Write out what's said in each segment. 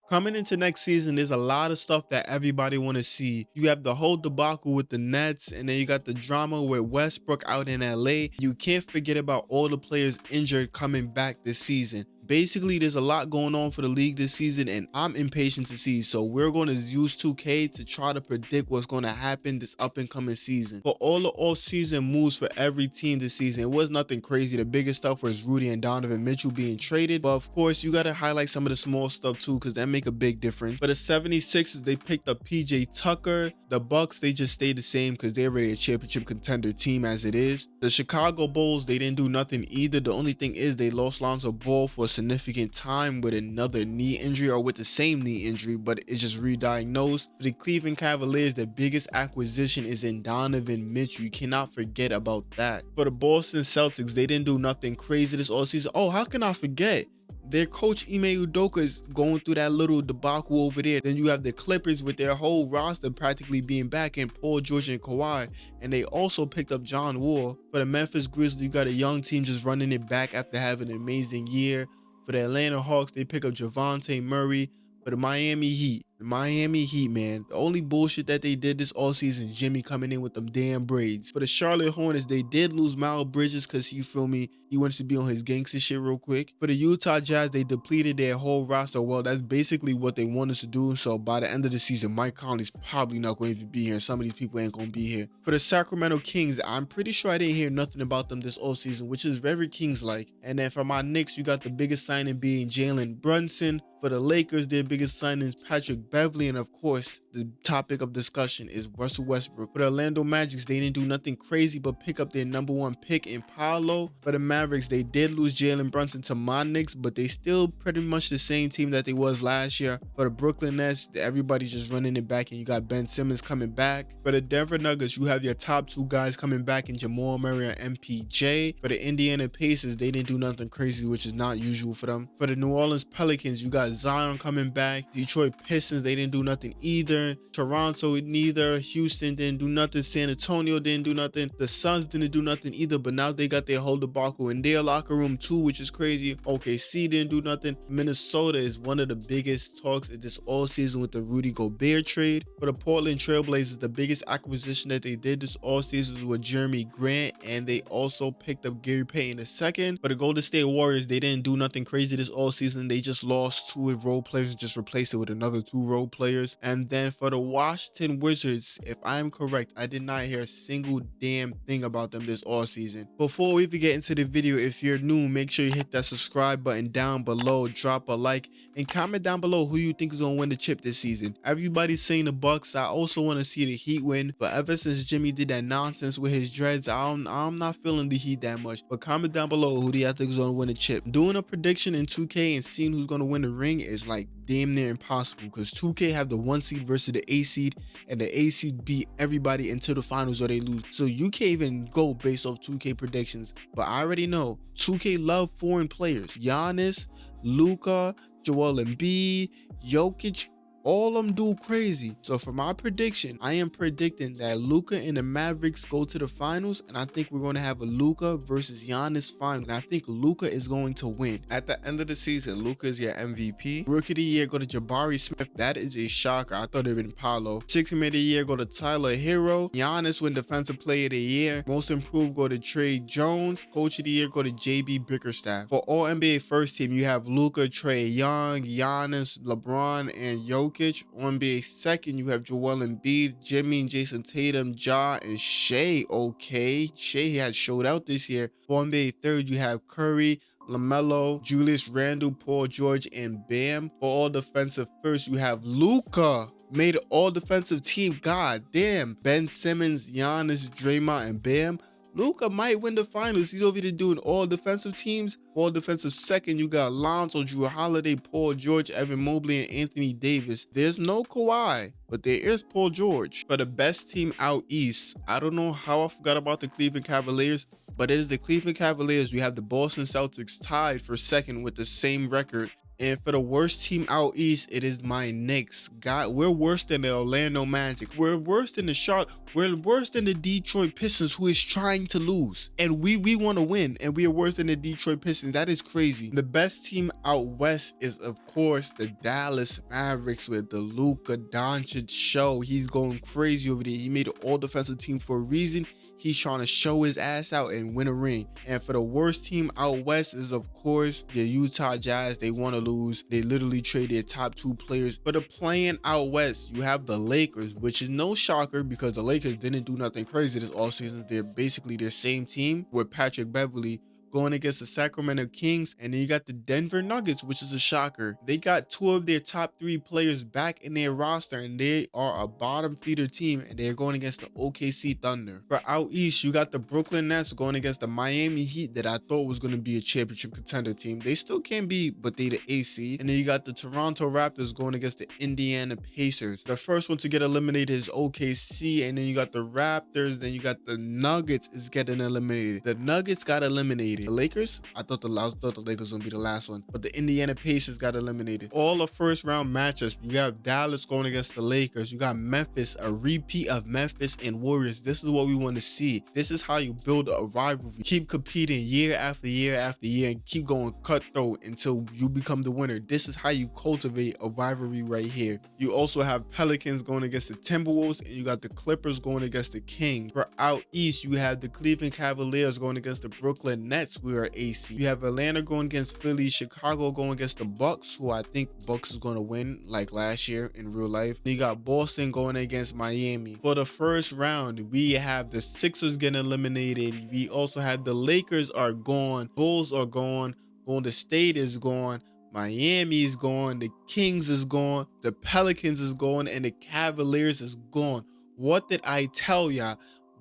Coming into next season, there's a lot of stuff that everybody want to see. You have the whole debacle with the Nets, and then you got the drama with Westbrook out in LA. You can't forget about all the players injured coming back this season. Basically, there's a lot going on for the league this season, and I'm impatient to see. So we're going to use 2K to try to predict what's going to happen this up and coming season. For all the off-season moves for every team this season, it was nothing crazy. The biggest stuff was Rudy and Donovan Mitchell being traded, but of course, you got to highlight some of the small stuff too, because that make a big difference. For the 76ers, they picked up PJ Tucker. The Bucks, they just stayed the same because they're already a championship contender team as it is. The Chicago Bulls, they didn't do nothing either. The only thing is they lost Lonzo Ball for a significant time with another knee injury, or with the same knee injury, but it's just re-diagnosed. For the Cleveland Cavaliers, the biggest acquisition is in Donovan Mitchell. You cannot forget about that. For the Boston Celtics, they didn't do nothing crazy this offseason. Oh, how can I forget? Their coach Ime Udoka is going through that little debacle over there. Then you have the Clippers with their whole roster practically being back in Paul George and Kawhi, and they also picked up John Wall. For the Memphis Grizzlies, you got a young team just running it back after having an amazing year. For the Atlanta Hawks, they pick up Javante Murray. For the Miami Heat, man, the only bullshit that they did this all season, Jimmy coming in with them damn braids. For the Charlotte Hornets, they did lose Miles Bridges because you feel me, he wants to be on his gangster shit real quick. For the Utah Jazz, they depleted their whole roster. Well, that's basically what they want us to do. So by the end of the season, Mike Conley's probably not going to be here. Some of these people ain't going to be here. For the Sacramento Kings, I'm pretty sure I didn't hear nothing about them this all season, which is very Kings-like. And then for my Knicks, you got the biggest signing being Jalen Brunson. For the Lakers, their biggest signing is Patrick Beverly, and of course, the topic of discussion is Russell Westbrook. For the Orlando Magic, they didn't do nothing crazy but pick up their #1 pick in Paolo. For the Mavericks, they did lose Jalen Brunson to my Knicks, but they still pretty much the same team that they was last year. For the Brooklyn Nets, everybody's just running it back, and you got Ben Simmons coming back. For the Denver Nuggets, you have your top 2 guys coming back in Jamal Murray and MPJ. For the Indiana Pacers, they didn't do nothing crazy, which is not usual for them. For the New Orleans Pelicans, you got Zion coming back. Detroit Pistons, they didn't do nothing either. Toronto, neither. Houston didn't do nothing. San Antonio didn't do nothing. The Suns didn't do nothing either, but now they got their whole debacle in their locker room too, which is crazy. OKC didn't do nothing. Minnesota is one of the biggest talks in this all season with the Rudy Gobert trade. For the Portland Trailblazers, the biggest acquisition that they did this all season was with Jeremy Grant, and they also picked up Gary Payton II. For the Golden State Warriors, they didn't do nothing crazy this all season. They just lost 2 role players and just replaced it with another 2 role players. And then for the Washington Wizards, if I'm correct, I did not hear a single damn thing about them this all season. Before we even get into the video, if you're new, make sure you hit that subscribe button down below, drop a like, and comment down below who you think is gonna win the chip this season. Everybody's saying the Bucks. I also want to see the Heat win, but ever since Jimmy did that nonsense with his dreads, I'm not feeling the Heat that much. But comment down below who do you think is gonna win the chip. Doing a prediction in 2K and seeing who's gonna win the ring is like damn near impossible, because 2K have the 1 seed versus the A seed, and the A seed beat everybody until the finals or they lose. So you can't even go based off 2K predictions. But I already know 2K love foreign players. Giannis, Luka, Joel Embiid, Jokic, all of them do crazy. So for my prediction, I am predicting that Luka and the Mavericks go to the finals, and I think we're going to have a Luka versus Giannis final, and I think Luka is going to win. At the end of the season, Luka is your MVP. Rookie of the year go to Jabari Smith. That is a shocker. I thought it would have been Paolo. Sixth man of the year go to Tyler Hero. Giannis win defensive player of the year. Most improved go to Trey Jones. Coach of the year go to JB Bickerstaff. For all NBA first team, you have Luka, Trey Young, Giannis, LeBron, and Jokic. On NBA second, you have Joel Embiid, Jimmy and Jason Tatum, Ja, and Shea. Okay, Shea has showed out this year. For NBA third, you have Curry, LaMelo, Julius Randle, Paul George, and Bam. For all defensive first, you have Luka. Made all defensive team. God damn. Ben Simmons, Giannis, Draymond, and Bam. Luka might win the finals. He's over there doing all defensive teams. All defensive second, you got Lonzo, Drew Holiday, Paul George, Evan Mobley, and Anthony Davis. There's no Kawhi, but there is Paul George. For the best team out east, I don't know how I forgot about the Cleveland Cavaliers, but it is the Cleveland Cavaliers. We have the Boston Celtics tied for second with the same record. And for the worst team out east, it is my Knicks. God, we're worse than the Orlando Magic. We're worse than the Charlotte. We're worse than the Detroit Pistons, who is trying to lose. And we want to win, and we are worse than the Detroit Pistons. That is crazy. The best team out west is, of course, the Dallas Mavericks with the Luka Doncic show. He's going crazy over there. He made an all-defensive team for a reason. He's trying to show his ass out and win a ring. And for the worst team out west is, of course, the Utah Jazz. They want to lose. They literally trade their top 2 players. For the playing out west, you have the Lakers, which is no shocker because the Lakers didn't do nothing crazy this offseason. They're basically their same team with Patrick Beverley going against the Sacramento Kings. And then you got the Denver Nuggets, which is a shocker. They got 2 of their top 3 players back in their roster, and they are a bottom feeder team, and they're going against the OKC Thunder. For out east, you got the Brooklyn Nets going against the Miami Heat that I thought was going to be a championship contender team. They still can be, but they the AC. And then you got the Toronto Raptors going against the Indiana Pacers. The first one to get eliminated is OKC, and then you got the Raptors, then you got the Nuggets is getting eliminated. The Nuggets got eliminated. The Lakers, I thought the Lakers was gonna be the last one, but the Indiana Pacers got eliminated. All the first round matchups, you got Dallas going against the Lakers. You got Memphis, a repeat of Memphis and Warriors. This is what we want to see. This is how you build a rivalry. Keep competing year after year after year and keep going cutthroat until you become the winner. This is how you cultivate a rivalry right here. You also have Pelicans going against the Timberwolves, and you got the Clippers going against the Kings. For out east, you have the Cleveland Cavaliers going against the Brooklyn Nets. We are AC. You have Atlanta going against Philly, Chicago going against the Bucks, who I think Bucks is going to win like last year in real life. You got Boston going against Miami. For the first round, we have the Sixers getting eliminated. We also have the Lakers are gone, Bulls are gone, Golden State is gone, Miami is gone, the Kings is gone, the Pelicans is gone, and the Cavaliers is gone. What did I tell y'all?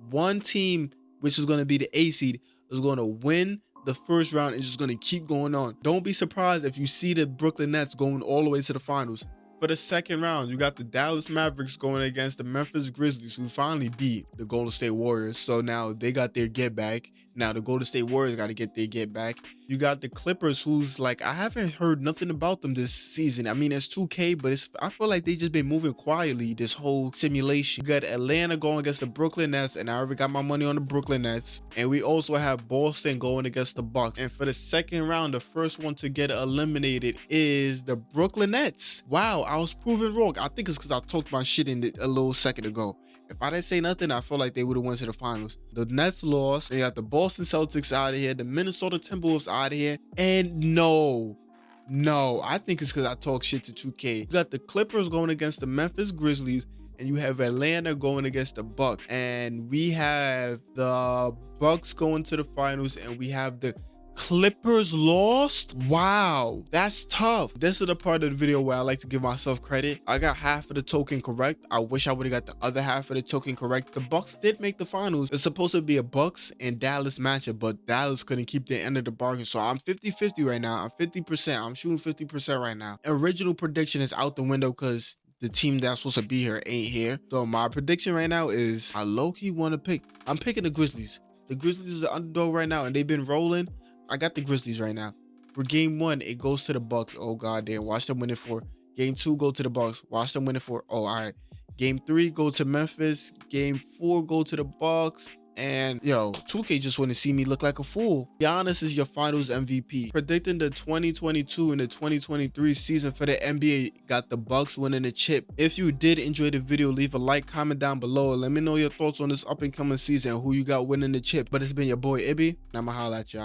One team, which is going to be the A seed, is going to win the first round. Is just going to keep going on. Don't be surprised if you see the Brooklyn Nets going all the way to the finals. For the second round, you got the Dallas Mavericks going against the Memphis Grizzlies, who finally beat the Golden State Warriors. So now they got their get back. Now the Golden State Warriors got to get their get back. You got the Clippers, who's like, I haven't heard nothing about them this season. I mean, it's 2K, but I feel like they just been moving quietly this whole simulation. You got Atlanta going against the Brooklyn Nets, and I already got my money on the Brooklyn Nets. And we also have Boston going against the Bucks. And for the second round, the first one to get eliminated is the Brooklyn Nets. Wow, I was proven wrong. I think it's because I talked my shit in a little second ago. If I didn't say nothing, I feel like they would have went to the finals. The Nets lost. They got the Boston Celtics out of here. The Minnesota Timberwolves out of here. And no, I think it's because I talk shit to 2K. You got the Clippers going against the Memphis Grizzlies. And you have Atlanta going against the Bucks. And we have the Bucks going to the finals. And we have the Clippers lost. Wow, that's tough. This is the part of the video where I like to give myself credit. I got half of the token correct. I wish I would have got the other half of the token correct. The Bucks did make the finals. It's supposed to be a Bucks and Dallas matchup, but Dallas couldn't keep the end of the bargain. So I'm 50-50 right now. I'm 50%. I'm shooting 50% right now. Original prediction is out the window because the team that's supposed to be here ain't here. So my prediction right now is I low-key want to pick. I'm picking the Grizzlies. The Grizzlies is the underdog right now, and they've been rolling. I got the Grizzlies right now. For game 1, it goes to the Bucks. Oh god damn, watch them win it for. Game 2, go to the Bucks. Watch them win it for. Oh, all right. Game 3, go to Memphis. Game 4, go to the Bucks. And yo, 2K just want to see me look like a fool. Giannis is your finals MVP. Predicting the 2022 and the 2023 season for the NBA, got the Bucks winning the chip. If you did enjoy the video, leave a like, comment down below, and let me know your thoughts on this up and coming season, who you got winning the chip. But it's been your boy Ibby, and I'ma holla at y'all.